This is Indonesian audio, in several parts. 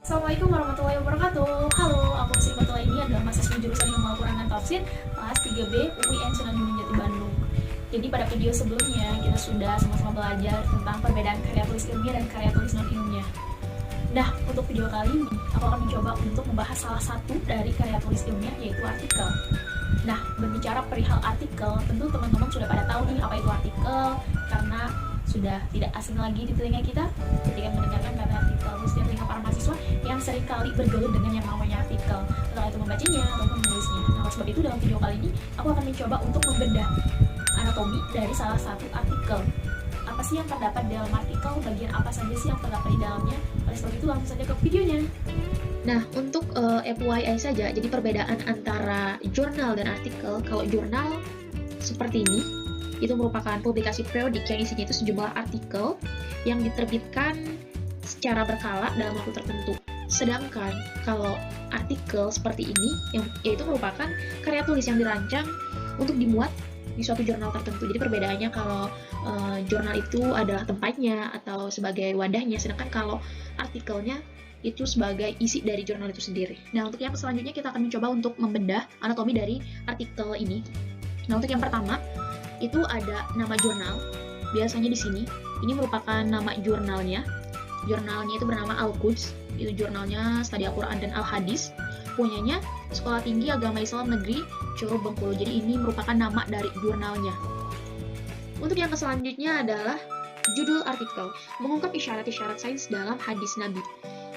Assalamualaikum warahmatullahi wabarakatuh. Halo, aku Sri Fatwa. Ini adalah mahasiswa jurusan Ilmu Al-Quran dan Tafsir kelas 3B UIN Sunan Jati Bandung. Jadi pada video sebelumnya kita sudah sama-sama belajar tentang perbedaan karya tulis ilmiah dan karya tulis non ilmiah. Nah, untuk video kali ini aku akan mencoba untuk membahas salah satu dari karya tulis ilmiah, yaitu artikel. Nah, berbicara perihal artikel, tentu teman-teman sudah pada tahu nih apa itu artikel, karena sudah tidak asing lagi di telinga kita ketika mendengarkan kata artikel, di telinga para mahasiswa yang seringkali bergelut dengan yang namanya artikel, entah itu membacanya ataupun menulisnya. Nah, oleh sebab itu dalam video kali ini aku akan mencoba untuk membedah anatomi dari salah satu artikel. Apa sih yang terdapat di dalam artikel, bagian apa saja sih yang terdapat di dalamnya. Oleh sebab itu langsung saja ke videonya. Nah, untuk FYI saja, jadi perbedaan antara jurnal dan artikel. Kalau jurnal seperti ini, itu merupakan publikasi periodik yang isinya itu sejumlah artikel yang diterbitkan secara berkala dalam waktu tertentu. Sedangkan kalau artikel seperti ini, yaitu merupakan karya tulis yang dirancang untuk dimuat di suatu jurnal tertentu. Jadi perbedaannya kalau jurnal itu adalah tempatnya atau sebagai wadahnya, sedangkan kalau artikelnya itu sebagai isi dari jurnal itu sendiri. Nah, untuk yang selanjutnya kita akan mencoba untuk membedah anatomi dari artikel ini. Nah, untuk yang pertama itu ada nama jurnal. Biasanya di sini ini merupakan nama jurnalnya. Jurnalnya itu bernama Al-Quds. Itu jurnalnya Studi Al-Quran dan Al-Hadis. Punyanya Sekolah Tinggi Agama Islam Negeri Curug Bengkulu. Jadi ini merupakan nama dari jurnalnya. Untuk yang selanjutnya adalah judul artikel, mengungkap isyarat-isyarat sains dalam hadis Nabi.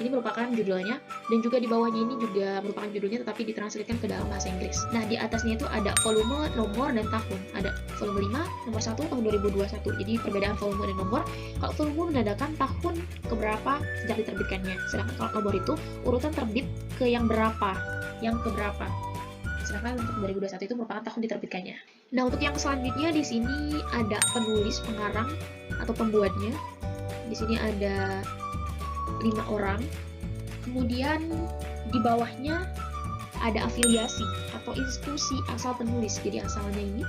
Ini merupakan judulnya, dan juga di bawahnya ini juga merupakan judulnya tetapi ditranslitkan ke dalam bahasa Inggris. Nah, di atasnya itu ada volume, nomor, dan tahun. Ada volume 5, nomor 1, tahun 2021. Jadi perbedaan volume dan nomor, kalau volume menandakan tahun keberapa sejak diterbitkannya. Sedangkan kalau nomor itu urutan terbit ke yang berapa, Sedangkan untuk 2021 itu merupakan tahun diterbitkannya. Nah, untuk yang selanjutnya di sini ada penulis, pengarang, atau pembuatnya. Di sini ada 5 orang. Kemudian di bawahnya ada afiliasi atau institusi asal penulis. Jadi asalnya ini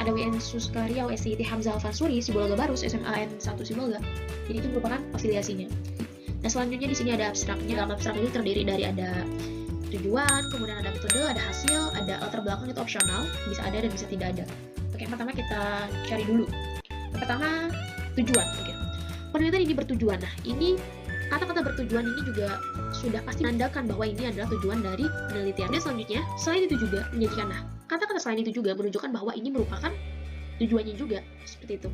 ada WN Suskaria, WSIT Hamzah Al-Fansuri, Sibolga Barus, SMA N1 Sibolga. Jadi itu merupakan afiliasinya. Nah, selanjutnya di sini ada abstraknya. Dalam abstrak itu terdiri dari ada tujuan, kemudian ada metode, ada hasil, ada latar belakang, itu opsional, bisa ada dan bisa tidak ada. Oke, yang pertama kita cari dulu. Yang pertama, tujuan. Oke. Penelitian ini bertujuan. Nah, ini kata-kata bertujuan ini juga sudah pasti menandakan bahwa ini adalah tujuan dari penelitian. Dan selanjutnya, selain itu juga menjadikan, kata-kata selain itu juga menunjukkan bahwa ini merupakan tujuannya juga, seperti itu.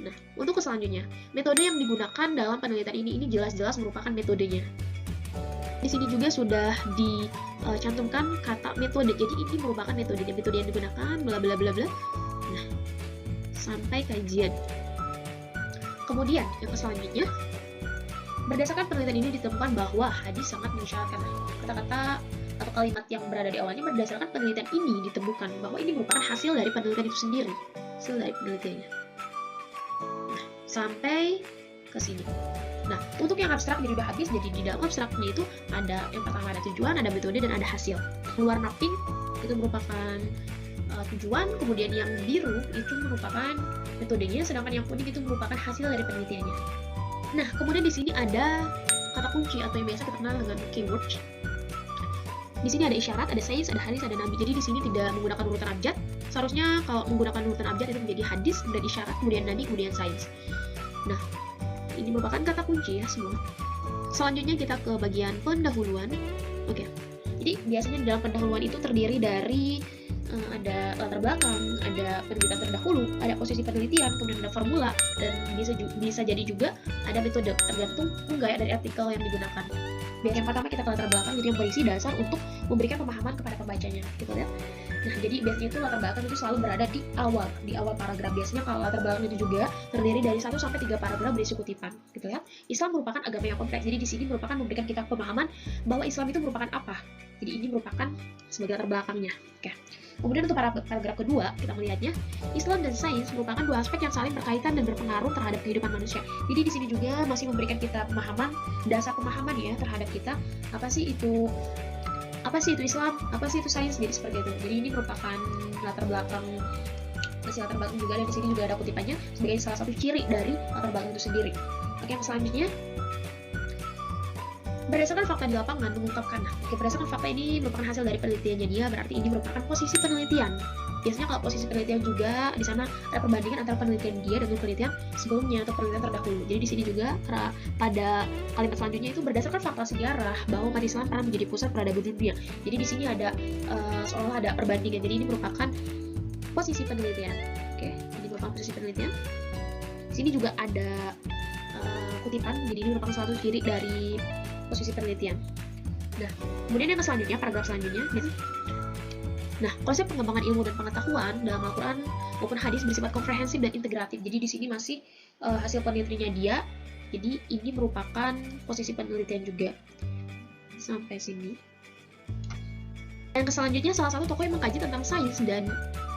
Nah, untuk selanjutnya, metode yang digunakan dalam penelitian ini jelas-jelas merupakan metodenya. Di sini juga sudah dicantumkan kata metode. Jadi ini merupakan metode yang digunakan, bla bla bla bla. Nah, sampai kajian. Kemudian yang selanjutnya, berdasarkan penelitian ini ditemukan bahwa hadis sangat mengisyaratkan. Kata-kata atau kalimat yang berada di awalnya, berdasarkan penelitian ini ditemukan bahwa ini merupakan hasil dari penelitian itu sendiri, hasil dari penelitiannya. Nah, sampai ke sini. Nah, untuk yang abstrak jadi udah habis. Jadi di dalam abstraknya itu ada yang pertama ada tujuan, ada metode, dan ada hasil. Warna pink itu merupakan tujuan, kemudian yang biru itu merupakan metodenya, sedangkan yang kuning itu merupakan hasil dari penelitiannya. Nah, kemudian di sini ada kata kunci atau yang biasa kita kenal dengan keywords. Di sini ada isyarat, ada sains, ada hadis, ada nabi. Jadi di sini tidak menggunakan urutan abjad. Seharusnya kalau menggunakan urutan abjad itu menjadi hadis, kemudian isyarat, kemudian nabi, kemudian sains. Nah, ini merupakan kata kunci ya semua. Selanjutnya kita ke bagian pendahuluan. Oke. Jadi biasanya di dalam pendahuluan itu terdiri dari ada latar belakang, ada penelitian terdahulu, ada posisi penelitian, kemudian ada formula, dan bisa jadi juga ada metode, tergantung enggak ya dari artikel yang digunakan. Yang pertama kita ke latar belakang, jadi yang berisi dasar untuk memberikan pemahaman kepada pembacanya, gitu ya. Nah, jadi biasanya itu latar belakang itu selalu berada di awal paragraf. Biasanya kalau latar belakang itu juga terdiri dari 1 sampai 3 paragraf berisi kutipan, gitu ya. Islam merupakan agama yang kompleks. Jadi di sini merupakan memberikan kita pemahaman bahwa Islam itu merupakan apa. Jadi ini merupakan sebagai latar belakangnya. Oke. Kemudian untuk paragraf kedua, kita melihatnya, Islam dan sains merupakan dua aspek yang saling berkaitan dan berpengaruh terhadap kehidupan manusia. Jadi di sini juga masih memberikan kita pemahaman, dasar pemahaman ya terhadap kita, apa sih itu Islam, apa sih itu sains, jadi seperti itu. Jadi ini merupakan latar belakang, masih latar belakang juga, dan di sini juga ada kutipannya sebagai salah satu ciri dari latar belakang itu sendiri. Oke, yang selanjutnya Berdasarkan fakta di lapangan mengungkapkan, berdasarkan fakta ini merupakan hasil dari penelitiannya dia, berarti ini merupakan posisi penelitian. Biasanya kalau posisi penelitian juga di sana ada perbandingan antara penelitian dia dengan penelitian sebelumnya atau penelitian terdahulu. Jadi di sini juga pada kalimat selanjutnya itu berdasarkan fakta sejarah bahwa umat Islam pernah menjadi pusat peradaban dunia. Jadi di sini ada seolah ada perbandingan. Jadi ini merupakan posisi penelitian. Oke, ini merupakan posisi penelitian. Di sini juga ada kutipan. Jadi ini merupakan salah satu ciri dari posisi penelitian. Nah, kemudian yang selanjutnya, paragraf selanjutnya. Nah, konsep pengembangan ilmu dan pengetahuan dalam Al-Quran maupun hadis bersifat komprehensif dan integratif. Jadi di sini masih hasil penelitiannya dia. Jadi ini merupakan posisi penelitian juga. Sampai sini. Yang selanjutnya, salah satu tokoh yang mengkaji tentang sains dan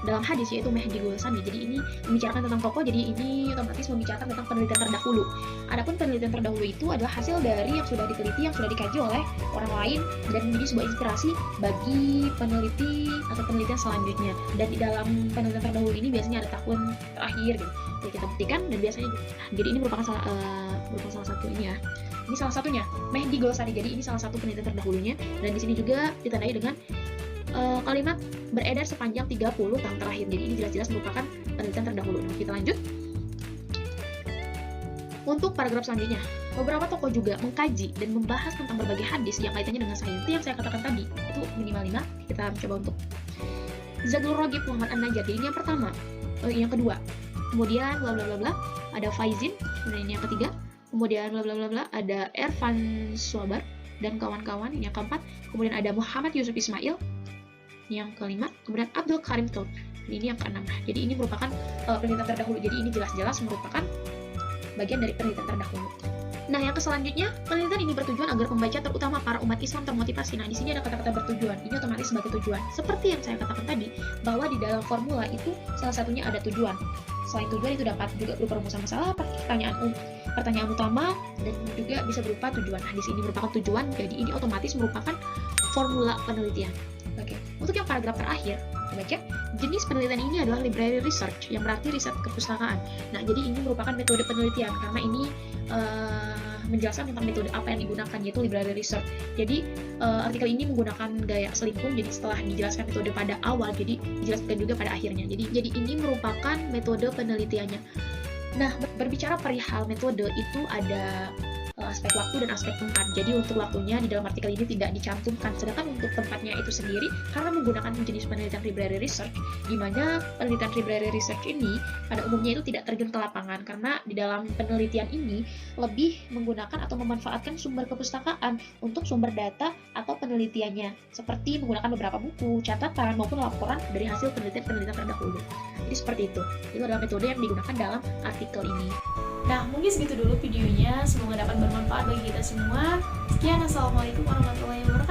dalam hadis yaitu Mehdi Golsani. Jadi ini membicarakan tentang tokoh, jadi ini otomatis membicarakan tentang penelitian terdahulu. Adapun penelitian terdahulu itu adalah hasil dari yang sudah diteliti, yang sudah dikaji oleh orang lain dan menjadi sebuah inspirasi bagi peneliti atau penelitian selanjutnya. Dan di dalam penelitian terdahulu ini biasanya ada tahun terakhir gitu. Jadi kita buktikan dan biasanya jadi ini merupakan salah satu ini ya. Ini salah satunya Mehdi Golsani. Jadi ini salah satu penelitian terdahulunya dan di sini juga ditandai dengan kalimat beredar sepanjang 30 tahun terakhir. Jadi ini jelas-jelas merupakan penelitian terdahulu. Nah, kita lanjut. Untuk paragraf selanjutnya, beberapa tokoh juga mengkaji dan membahas tentang berbagai hadis yang kaitannya dengan sains. Itu yang saya katakan tadi, itu minimal 5. Kita coba untuk Zadul Ragib Muhammad An-Najjar. Jadi ini yang pertama, yang kedua. Kemudian bla bla bla bla, ada Faizin, kemudian ini yang ketiga. Kemudian bla bla bla bla, ada Ervan Swabar dan kawan-kawan. Ini yang keempat. Kemudian ada Muhammad Yusuf Ismail. Yang kelima, kemudian Abdul Karim Tun. Ini yang keenam. Jadi ini merupakan penelitian terdahulu. Jadi ini jelas-jelas merupakan bagian dari penelitian terdahulu. Nah, yang selanjutnya, penelitian ini bertujuan agar pembaca terutama para umat Islam termotivasi. Nah, di sini ada kata-kata bertujuan. Ini otomatis sebagai tujuan. Seperti yang saya katakan tadi, bahwa di dalam formula itu salah satunya ada tujuan. Selain tujuan itu dapat juga berupa rumusan masalah, pertanyaan utama, dan juga bisa berupa tujuan. Nah, di sini merupakan tujuan, jadi ini otomatis merupakan formula penelitian. Oke, untuk yang paragraf terakhir, baca, jenis penelitian ini adalah library research, yang berarti riset kepustakaan. Nah, jadi ini merupakan metode penelitian, karena ini menjelaskan tentang metode apa yang digunakan, yaitu library research. Jadi, artikel ini menggunakan gaya selingkuh, jadi setelah dijelaskan metode pada awal, jadi dijelaskan juga pada akhirnya. Jadi ini merupakan metode penelitiannya. Nah, berbicara perihal metode itu ada aspek waktu dan aspek tempat. Jadi untuk waktunya di dalam artikel ini tidak dicantumkan, sedangkan untuk tempatnya itu sendiri karena menggunakan jenis penelitian library research, di mana penelitian library research ini pada umumnya itu tidak terjun ke lapangan, karena di dalam penelitian ini lebih menggunakan atau memanfaatkan sumber kepustakaan untuk sumber data atau penelitiannya, seperti menggunakan beberapa buku, catatan, maupun laporan dari hasil penelitian terdahulu. Jadi seperti itu. Itu adalah metode yang digunakan dalam artikel ini. Nah, mungkin segitu dulu videonya. Semoga dapat bermanfaat bagi kita semua. Sekian, assalamualaikum warahmatullahi wabarakatuh.